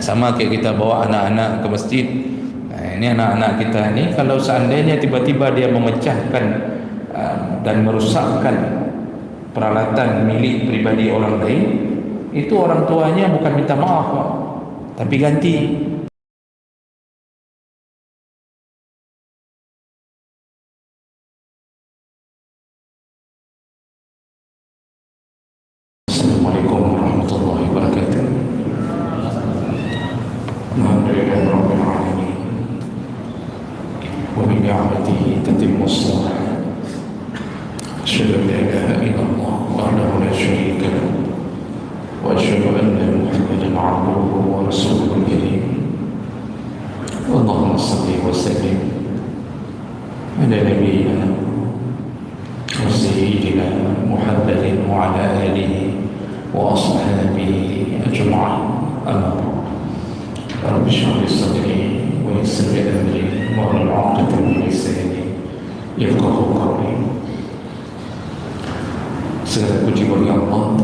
Sama kayak kita bawa anak-anak ke masjid. Ini anak-anak kita ni, kalau seandainya tiba-tiba dia memecahkan dan merusakkan peralatan milik pribadi orang lain, itu orang tuanya bukan minta maaf, tapi ganti. Assalamualaikum warahmatullahi wabarakatuh. Alhamdulillahirabbil alamin. Wa bi ni'matihi tatimmu shalah. Asyhadu an la ilaha illallah wahdahu la syarika lahu wa asyhadu anna Muhammadan 'abduhu wa rasuluhul karim. Allahumma shalli wa sallim ala nabiyyina wa sayyidina Muhammadin wa ala alihi wa ashabihi ajma'in. Amma Rabbi shrah li sadri wa yassir li amri wahlul 'uqdatam min lisani yafqahu qawli. Segala puji bagi Allah,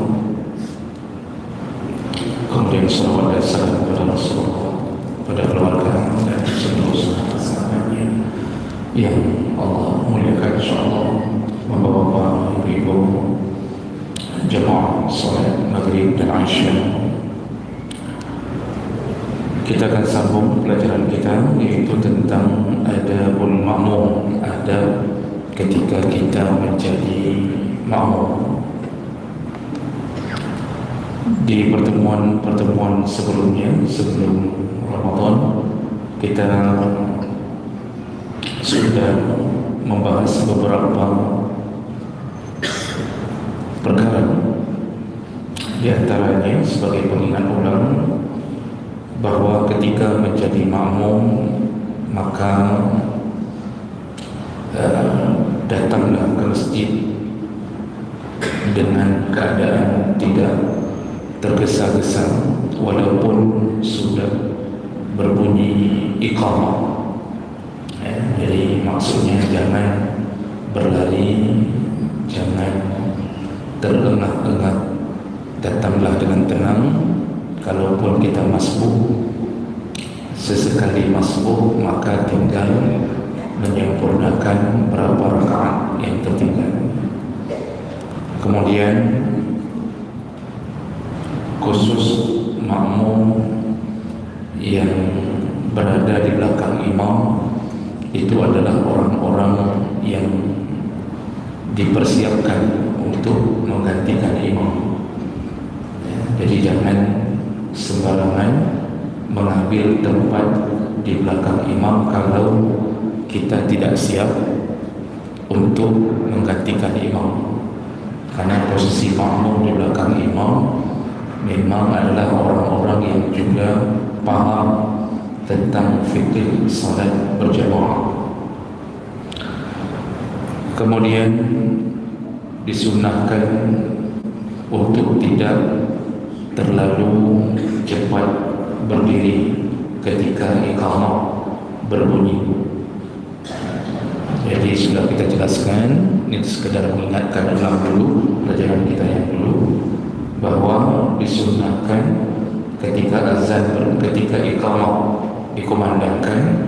kemudian salawat dan salam kepada Rasulullah, pada keluarga dan seluruh sahabat-sahabatnya yang Allah muliakan, insyaallah. Bapak-bapak, ibu-ibu, jemaah salat maghrib dan isya, kita akan sambung pelajaran kita, yaitu tentang adabul ma'mum, adab ketika kita menjadi makmum. Di pertemuan sebelumnya, sebelum Ramadan, kita sudah membahas beberapa perkara. Di antaranya sebagai pengingat ulang bahwa ketika menjadi makmum, maka datanglah ke masjid dengan keadaan tidak tergesa-gesa, walaupun sudah berbunyi iqamah. Jadi maksudnya jangan berlari, jangan terengah-engah, datanglah dengan tenang. Kalaupun kita masbuk, sesekali masbuk, maka tinggal menyempurnakan berapa rakaat yang tertinggal. Kemudian khusus makmum yang berada di belakang imam itu adalah orang-orang yang dipersiapkan untuk menggantikan imam. Jadi jangan sembarangan mengambil tempat di belakang imam kalau kita tidak siap untuk menggantikan imam. Karena posisi makmum di belakang imam memang adalah orang-orang yang juga paham tentang fikih salat berjamaah. Kemudian disunahkan untuk tidak terlalu cepat berdiri ketika iqamah berbunyi. Jadi sudah kita jelaskan, ini sekedar mengingatkan ulang dulu pelajaran kita yang dulu, bahwa disunahkan ketika azan, ketika iqamah dikumandangkan,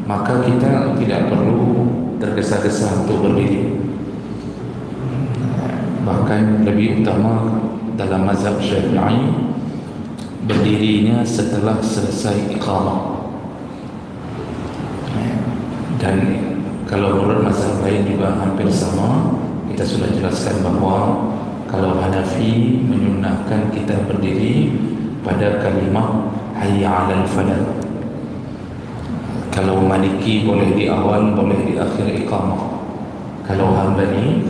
maka kita tidak perlu tergesa-gesa untuk berdiri. Bahkan lebih utama dalam mazhab Syafi'i, berdirinya setelah selesai iqamah. Dan kalau menurut mazhab lain juga hampir sama. Kita sudah jelaskan bahwa kalau Hanafi menyunahkan kita berdiri pada kalimah hayya 'alal falah. Kalau Maliki boleh di awal, boleh di akhir iqamah. Kalau Hambali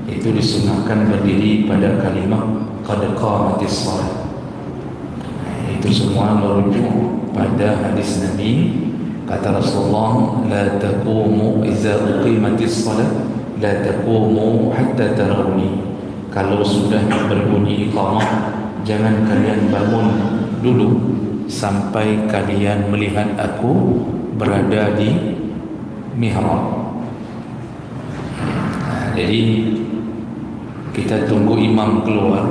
itu disunahkan berdiri pada kalimah qad qamatis shalah. Itu semua merujuk pada hadis Nabi. Kata Rasulullah, la taqumu iza uqimatis shalah, la taqumu hatta tarawni. Kalau sudah berbunyi iqamah, jangan kalian bangun dulu sampai kalian melihat aku berada di mihrab. Jadi kita tunggu imam keluar.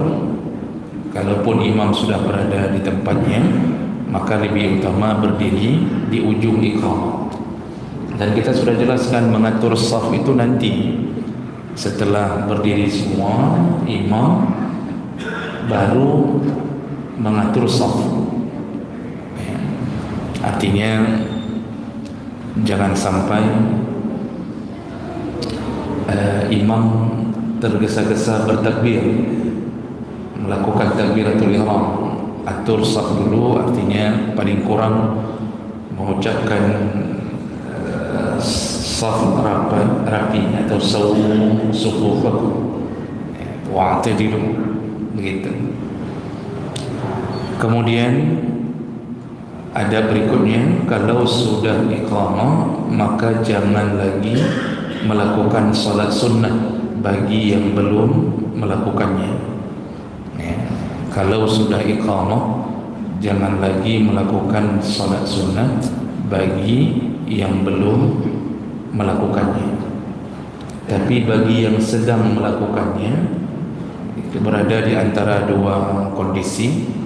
Kalaupun imam sudah berada di tempatnya, maka lebih utama berdiri di ujung iqamah. Dan kita sudah jelaskan mengatur saf itu nanti setelah berdiri semua, imam baru mengatur saf. Artinya jangan sampai imam tergesa-gesa bertakbir, melakukan takbiratul ihram, atur saf dulu, artinya paling kurang mengucapkan saf rapi atau sufufakum wa'tadilu, begitu. Kemudian ada berikutnya, kalau sudah iqamah maka jangan lagi melakukan salat sunnah bagi yang belum melakukannya. Kalau sudah iqamah jangan lagi melakukan salat sunnah bagi yang belum melakukannya. Tapi bagi yang sedang melakukannya, itu berada di antara dua kondisi.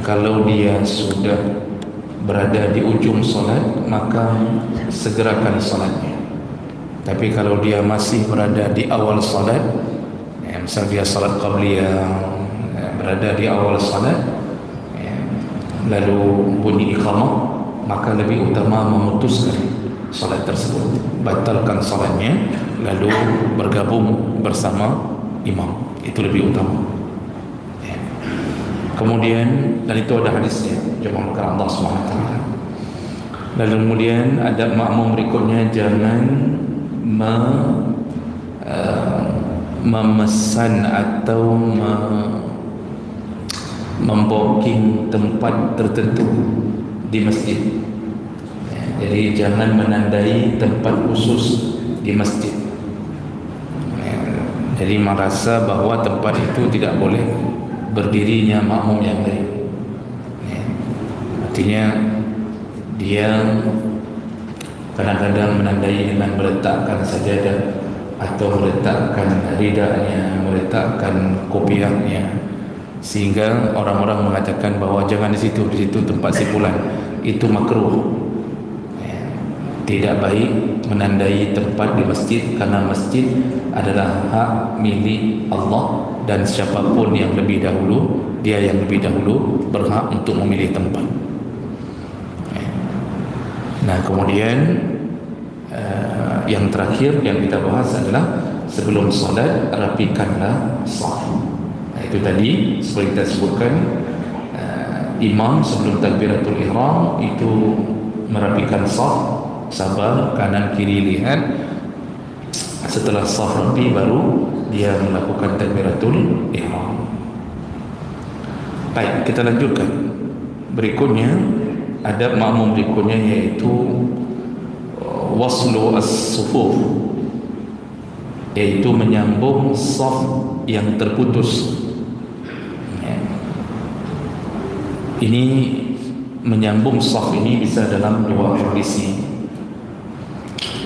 Kalau dia sudah berada di ujung solat, maka segerakan solatnya. Tapi kalau dia masih berada di awal solat, misal dia salat qabliyah, berada di awal solat, lalu bunyi iqamah, maka lebih utama memutuskan solat tersebut, batalkan solatnya, lalu bergabung bersama imam. Itu lebih utama. Kemudian, dan itu ada hadisnya, jemaah maka Allah SWT. Lalu kemudian ada makmum berikutnya, jangan memesan atau membooking tempat tertentu di masjid. Jadi jangan menandai tempat khusus di masjid. Jadi merasa bahawa tempat itu tidak boleh berdirinya makmum yang lain. Artinya dia kadang-kadang menandai dengan meletakkan sajadah atau meletakkan ridaknya, meletakkan kopiahnya, sehingga orang-orang mengatakan bahawa jangan di situ tempat sipulan, itu makruh. Tidak baik menandai tempat di masjid, karena masjid adalah hak milik Allah, dan siapapun yang lebih dahulu, dia yang lebih dahulu berhak untuk memilih tempat. Nah, kemudian yang terakhir yang kita bahas adalah sebelum solat rapikanlah saf. Itu tadi seperti kita sebutkan, imam sebelum takbiratul ihram itu merapikan saf, sabar, kanan kiri lihat. Setelah saf rapi baru dia melakukan takbiratul ihram. Baik, kita lanjutkan. Berikutnya ada makmum berikutnya, yaitu waslu as-sufuf, yaitu menyambung saf yang terputus. Ini menyambung saf ini bisa dalam dua kondisi.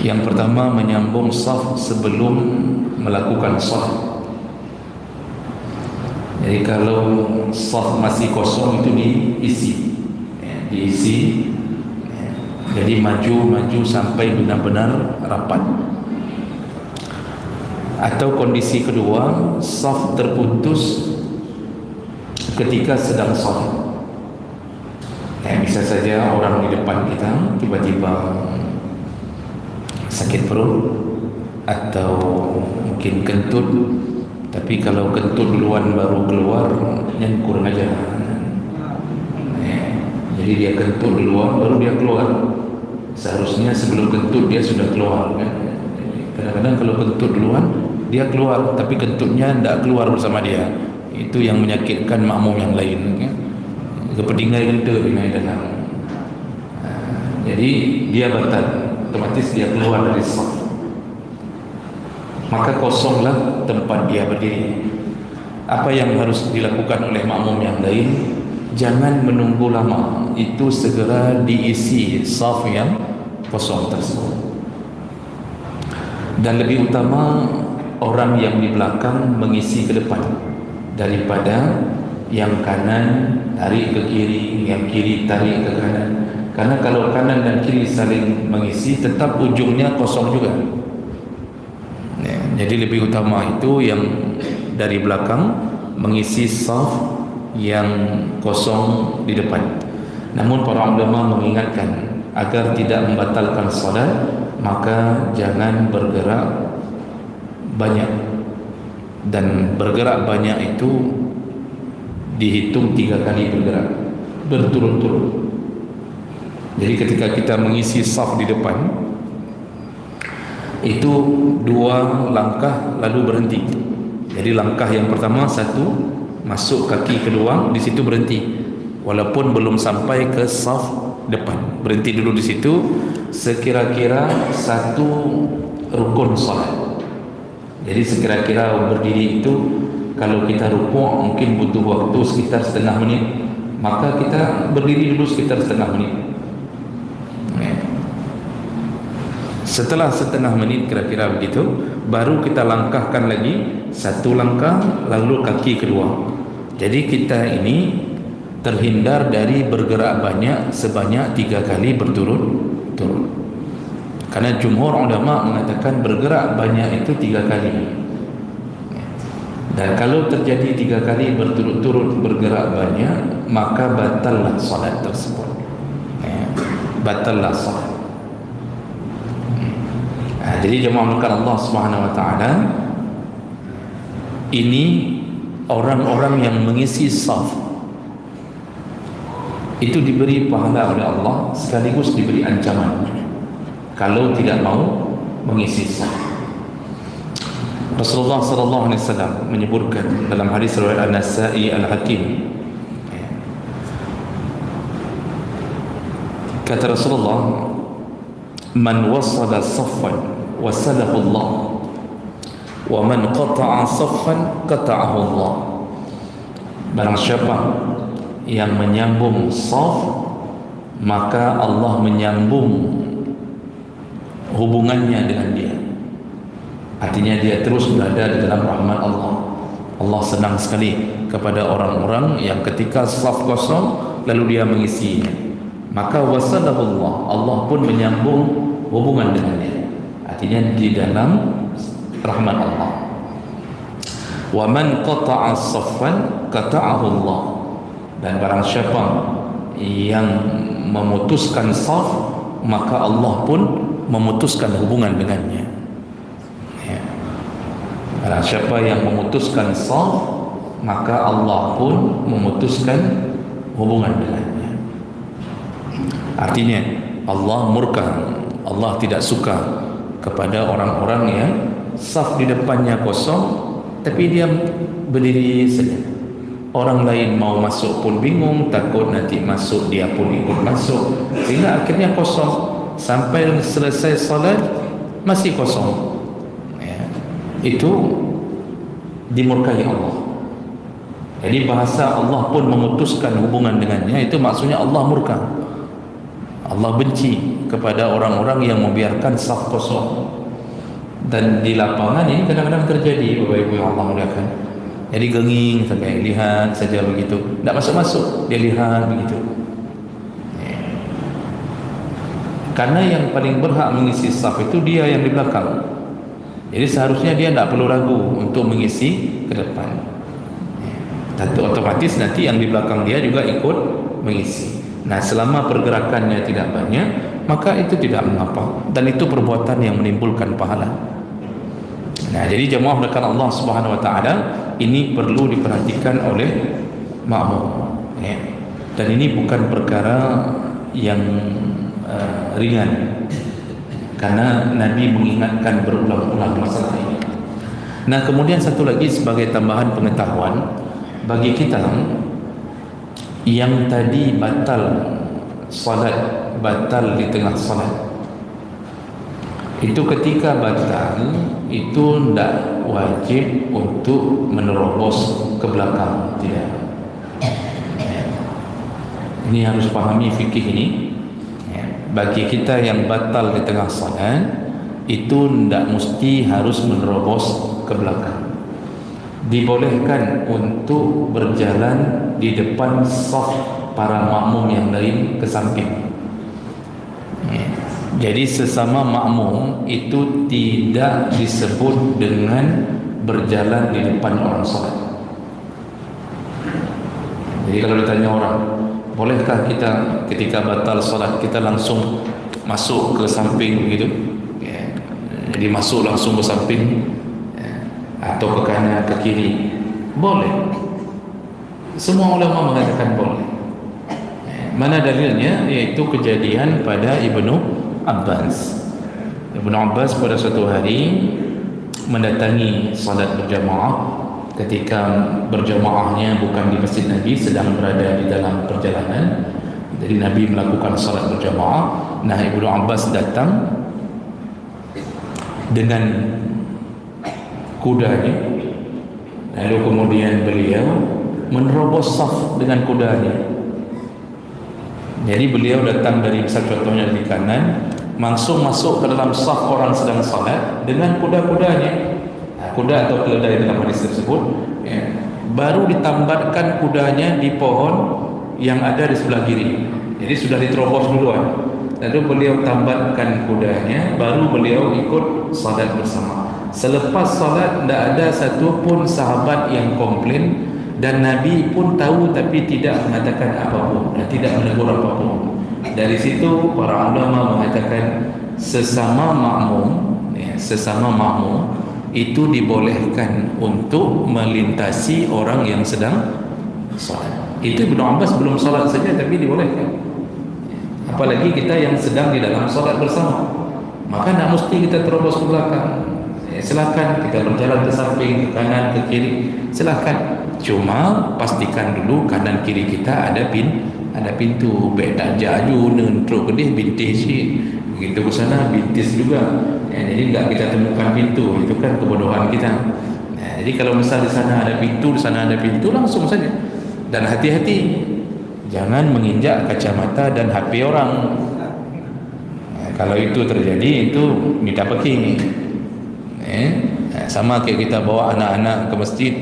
Yang pertama, menyambung saf sebelum melakukan saf. Jadi kalau saf masih kosong itu diisi, jadi maju sampai benar-benar rapat. Atau kondisi kedua, saf terputus ketika sedang solat. Bisa saja orang di depan kita tiba-tiba sakit perut atau mungkin kentut, tapi kalau kentut duluan baru keluar, yang kurang ajar. Jadi dia kentut duluan baru dia keluar. Seharusnya sebelum kentut dia sudah keluar, kan? Kadang-kadang kalau kentut duluan dia keluar, tapi kentutnya tidak keluar bersama dia. Itu yang menyakitkan makmum yang lain, kan? Kepedingan kentut ini dalam. Jadi dia batal, otomatis dia keluar dari saf. Maka kosonglah tempat dia berdiri. Apa yang harus dilakukan oleh makmum yang lain? Jangan menunggu lama, itu segera diisi saf yang kosong tersebut. Dan lebih utama orang yang di belakang mengisi ke depan daripada yang kanan tarik ke kiri, yang kiri tarik ke kanan. Karena kalau kanan dan kiri saling mengisi, tetap ujungnya kosong juga. Ya, jadi lebih utama itu yang dari belakang mengisi saf yang kosong di depan. Namun para ulama mengingatkan agar tidak membatalkan salat, maka jangan bergerak banyak. Dan bergerak banyak itu dihitung 3 kali bergerak berturut-turut. Jadi ketika kita mengisi saf di depan, itu 2 langkah lalu berhenti. Jadi langkah yang pertama 1, masuk kaki kedua, di situ berhenti. Walaupun belum sampai ke saf depan, berhenti dulu di situ, sekira-kira 1 rukun salat. Jadi sekira-kira berdiri itu, kalau kita rukuk mungkin butuh waktu sekitar setengah menit, maka kita berdiri dulu sekitar setengah menit. Setelah setengah menit kira-kira begitu, baru kita langkahkan lagi 1 langkah lalu kaki kedua. Jadi kita ini terhindar dari bergerak banyak sebanyak 3 kali berturut-turut. Karena jumhur ulama mengatakan bergerak banyak itu 3 kali. Dan kalau terjadi 3 kali berturut-turut bergerak banyak, maka batallah salat tersebut. Batallah salat. Jadi jemaah melakukan Allah Subhanahu Wa Taala, ini orang-orang yang mengisi saf itu diberi pahala oleh Allah, sekaligus diberi ancaman kalau tidak mau mengisi saf. Rasulullah sallallahu alaihi wasallam menyebutkan dalam hadis riwayat An-Nasa'i Al-Hakim, kata Rasulullah, man wasala saffan wasalahu Allah, wa man qata'a saffan qata'ahu Allah. Barang siapa yang menyambung saf, maka Allah menyambung hubungannya dengan dia. Artinya dia terus berada di dalam rahmat Allah. Allah senang sekali kepada orang-orang yang ketika saf kosong lalu dia mengisinya, maka wasalahu Allah, Allah pun menyambung hubungan dengan dia. Artinya di dalam rahmat Allah. Wa man qata'a saffan qata'ahu Allah. Dan barang siapa yang memutuskan saf, maka Allah pun memutuskan hubungan dengannya. Ya. Barang siapa yang memutuskan saf, maka Allah pun memutuskan hubungan dengannya. Artinya Allah murka, Allah tidak suka kepada orang-orang yang saf di depannya kosong tapi dia berdiri saja. Orang lain mau masuk pun bingung, takut nanti masuk dia pun ikut masuk, sehingga akhirnya kosong sampai selesai salat masih kosong. Ya. Itu dimurkai Allah. Jadi bahasa Allah pun memutuskan hubungan dengannya, itu maksudnya Allah murka. Allah benci kepada orang-orang yang membiarkan saf kosong. Dan di lapangan ini kadang-kadang terjadi, Bapak Ibu yang Allah muliakan. Jadi genging saja, lihat saja begitu, tidak masuk-masuk, dia lihat begitu. Karena yang paling berhak mengisi saf itu dia yang di belakang. Jadi seharusnya dia tidak perlu ragu untuk mengisi ke depan. Tentu otomatis nanti yang di belakang dia juga ikut mengisi. Nah, selama pergerakannya tidak banyak, maka itu tidak mengapa, dan itu perbuatan yang menimbulkan pahala. Nah, jadi jemaah melakukan Allah Subhanahu Wa Taala ini perlu diperhatikan oleh makmum. Ya. Dan ini bukan perkara yang ringan, karena Nabi mengingatkan berulang-ulang masalah ini. Nah, kemudian satu lagi sebagai tambahan pengetahuan bagi kita yang tadi batal salat, batal di tengah salat, itu ketika batal itu tidak wajib untuk menerobos ke belakang, tidak. Ini harus pahami fikih ini. Bagi kita yang batal di tengah salat, itu tidak mesti harus menerobos ke belakang. dibolehkan untuk berjalan di depan saf para makmum yang lain ke samping. Jadi sesama makmum itu tidak disebut dengan berjalan di depan orang salat. Jadi kalau ditanya orang, bolehkah kita ketika batal salat kita langsung masuk ke samping begitu? Jadi masuk langsung ke samping atau ke kanan, ke kiri? Boleh. Semua ulama mengatakan boleh. Mana dalilnya? Yaitu kejadian pada Ibnu Abbas. Ibnu Abbas pada suatu hari mendatangi salat berjamaah. Ketika berjamaahnya bukan di masjid Nabi, sedang berada di dalam perjalanan. Jadi Nabi melakukan salat berjamaah. Nah, Ibnu Abbas datang dengan kudanya, lalu kemudian beliau menerobos saf dengan kudanya. Jadi beliau datang dari, misal contohnya dari kanan, langsung masuk ke dalam saf orang sedang salat dengan kuda-kudanya. Kuda atau keledai dalam hadis tersebut, baru ditambatkan kudanya di pohon yang ada di sebelah kiri. Jadi sudah diterobos duluan, lalu beliau tambatkan kudanya, baru beliau ikut salat bersama. Selepas salat tidak ada satu pun sahabat yang komplain, dan Nabi pun tahu tapi tidak mengatakan apapun dan tidak menegur apapun. Dari situ para ulama mengatakan sesama makmum itu dibolehkan untuk melintasi orang yang sedang salat. Itu Ibnu Abbas belum salat saja tapi dibolehkan. Apalagi kita yang sedang di dalam salat bersama, maka tidak mesti kita terobos ke belakang. Silakan kita berjalan ke samping, ke kanan, ke kiri, silakan. Cuma pastikan dulu kanan kiri kita ada pintu. Beda jaju nentruk kedih bintis begitu ke sana bintis juga. Jadi enggak kita temukan pintu, itu kan kebodohan kita. Jadi kalau misal di sana ada pintu, di sana ada pintu, langsung saja. Dan hati-hati, jangan menginjak kacamata dan HP orang. Kalau itu terjadi, itu minta peking. Sama kayak kita bawa anak-anak ke masjid.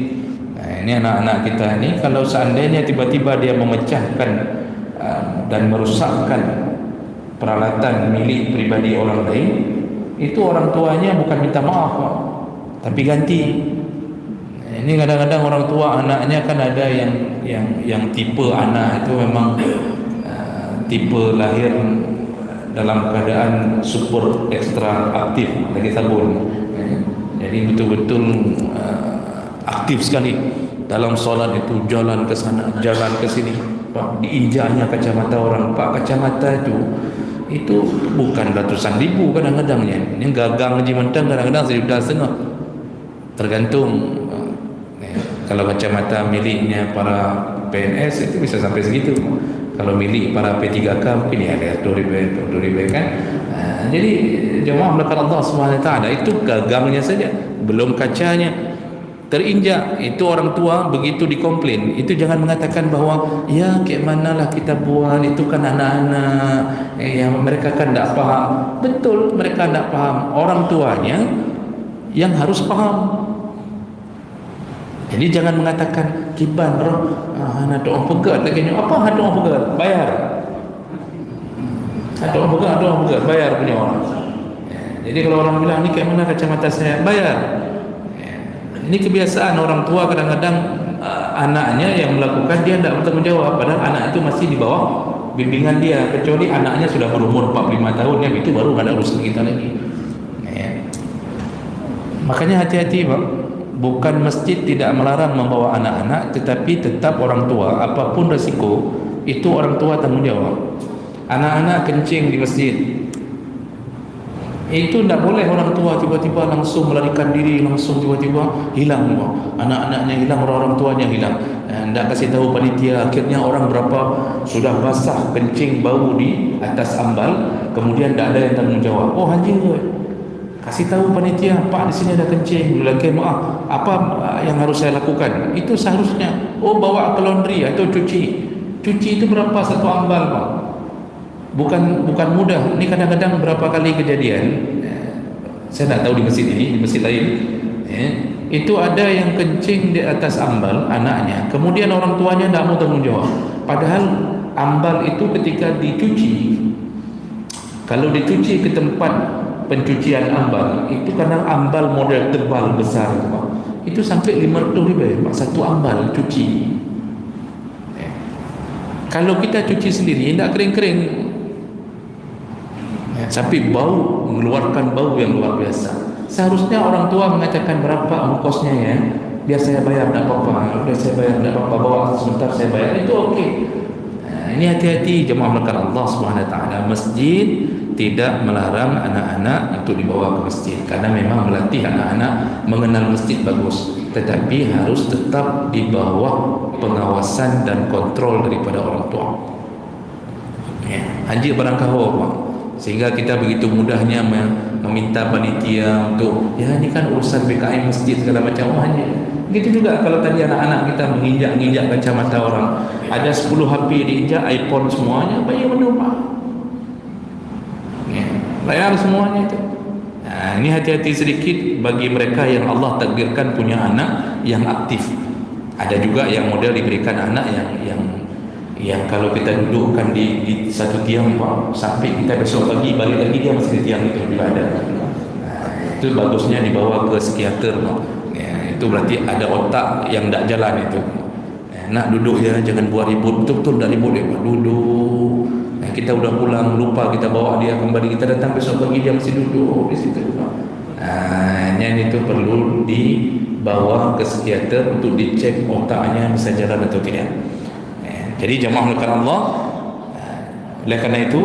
Ini anak-anak kita ini, kalau seandainya tiba-tiba dia memecahkan dan merusakkan peralatan milik pribadi orang lain, itu orang tuanya bukan minta maaf, tapi ganti. Ini kadang-kadang orang tua anaknya kan ada yang tipe anak itu memang tipe lahir dalam keadaan super ekstra aktif, lagi sabun. Jadi betul-betul aktif sekali dalam solat itu, jalan ke sana, jalan ke sini. Pak, diinjaknya kacamata orang. Pak, kacamata itu bukan ratusan ribu kadang-kadangnya. Ini gagang haji mentang kadang-kadang $1,500. Tergantung. Kalau kacamata miliknya para PNS itu bisa sampai segitu. Kalau milik para P3K mungkin ya ada 2,000 kan. Jadi jemaah melakukan Allah SWT itu gagangnya saja, belum kacanya terinjak. Itu orang tua begitu dikomplain, itu jangan mengatakan bahwa ya kayak manalah kita buat, itu kan anak-anak yang mereka kan tidak paham. Betul, mereka tidak paham, orang tuanya yang harus paham. Jadi jangan mengatakan kiban roh anak doang pegat lagi. Apa anak doang pegat? Bayar. Anak doang pegat bayar punya orang. Jadi kalau orang bilang ni kayak mana kacamata saya, bayar. Ini kebiasaan orang tua, kadang-kadang anaknya yang melakukan, dia tidak bertanggung jawab, padahal anak itu masih di bawah bimbingan dia, kecuali anaknya sudah berumur 45 tahun, yang itu baru ada urusan kita lagi. Makanya hati-hati, Pak. Bukan masjid tidak melarang membawa anak-anak, tetapi tetap orang tua, apapun resiko, itu orang tua tanggung jawab. Anak-anak kencing di masjid, itu tidak boleh orang tua tiba-tiba langsung melarikan diri, langsung tiba-tiba hilang. Anak-anaknya hilang, orang tuanya hilang. Tidak kasih tahu panitia. Akhirnya orang berapa sudah basah kencing bau di atas ambal, kemudian tidak ada yang tanggung jawab. Oh anjing gue, kasih tahu panitia, Pak di sini ada kencing. Lagi maaf, apa yang harus saya lakukan? Itu seharusnya, oh bawa ke laundry atau cuci. Cuci itu berapa satu ambal, Pak? Bukan mudah. Ini kadang-kadang berapa kali kejadian. Saya tidak tahu di masjid ini, di masjid lain. itu ada yang kencing di atas ambal anaknya, kemudian orang tuanya tidak mau tanggung jawab. Padahal ambal itu ketika dicuci, kalau dicuci ke tempat pencucian ambal itu, karena ambal model tebal besar itu sampai 500 ribu satu ambal cuci. Kalau kita cuci sendiri tidak kering-kering, sampai bau, mengeluarkan bau yang luar biasa. Seharusnya orang tua mengatakan berapa ongkosnya ya, biar saya bayar, tidak apa-apa, biar saya bayar, tidak apa-apa, bawa sebentar saya bayar, itu okey. Ini hati-hati jemaah melakukan Allah SWT. Masjid tidak melarang anak-anak untuk dibawa ke masjid, karena memang melatih anak-anak mengenal masjid bagus, tetapi harus tetap di bawah pengawasan dan kontrol daripada orang tua. Haji barang kahwin, sehingga kita begitu mudahnya meminta panitia untuk, ya ini kan urusan BKM masjid segala macam. Hanya begitu juga kalau tadi anak-anak kita menginjak-injak kacamata orang, ada 10 HP diinjak, iPhone semuanya, bayar menumpah, bayar semuanya itu. Nah, ini hati-hati sedikit bagi mereka yang Allah takdirkan punya anak yang aktif. Ada juga yang model diberikan anak yang kalau kita dudukkan di satu tiang sampai kita besok pagi balik lagi dia masih di tiang itu bila ada. Nah, itu bagusnya dibawa ke psikiater. Itu berarti ada otak yang tak jalan itu. Nak duduk ya, jangan buat ribut, betul-betul tak ribut dia, duduk. Kita udah pulang, lupa kita bawa dia kembali, kita datang besok pagi dia masih duduk di situ. Yang itu perlu dibawa ke psikiater untuk dicek otaknya bisa jalan atau tidak. Jadi jemaah melakukan Allah, oleh karena itu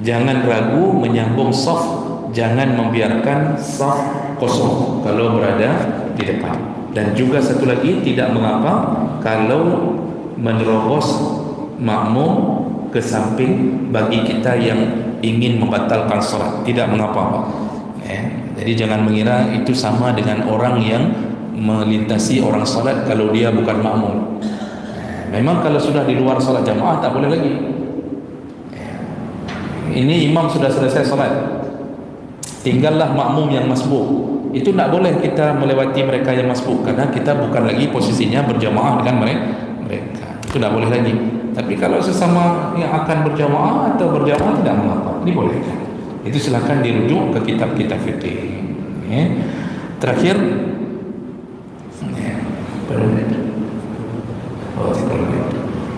jangan ragu menyambung saf, jangan membiarkan saf kosong kalau berada di depan. Dan juga satu lagi, tidak mengapa kalau menerobos makmum ke samping bagi kita yang ingin membatalkan salat, tidak mengapa. Jadi jangan mengira itu sama dengan orang yang melintasi orang salat kalau dia bukan makmum. Memang kalau sudah di luar salat jamaah tak boleh lagi. Ini imam sudah selesai salat, tinggallah makmum yang masbuk. Itu tak boleh kita melewati mereka yang masbuk, karena kita bukan lagi posisinya berjamaah dengan mereka. Itu tak boleh lagi. Tapi kalau sesama yang akan berjamaah atau berjamaah tidak mengapa, dibolehkan. Itu silakan dirujuk ke kitab-kitab fikih. Terakhir,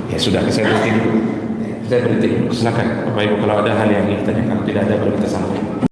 ya sudah, saya berhenti dulu. Silakan Bapak Ibu kalau ada hal yang ingin ditanyakan. Tidak ada, baru kita sambung.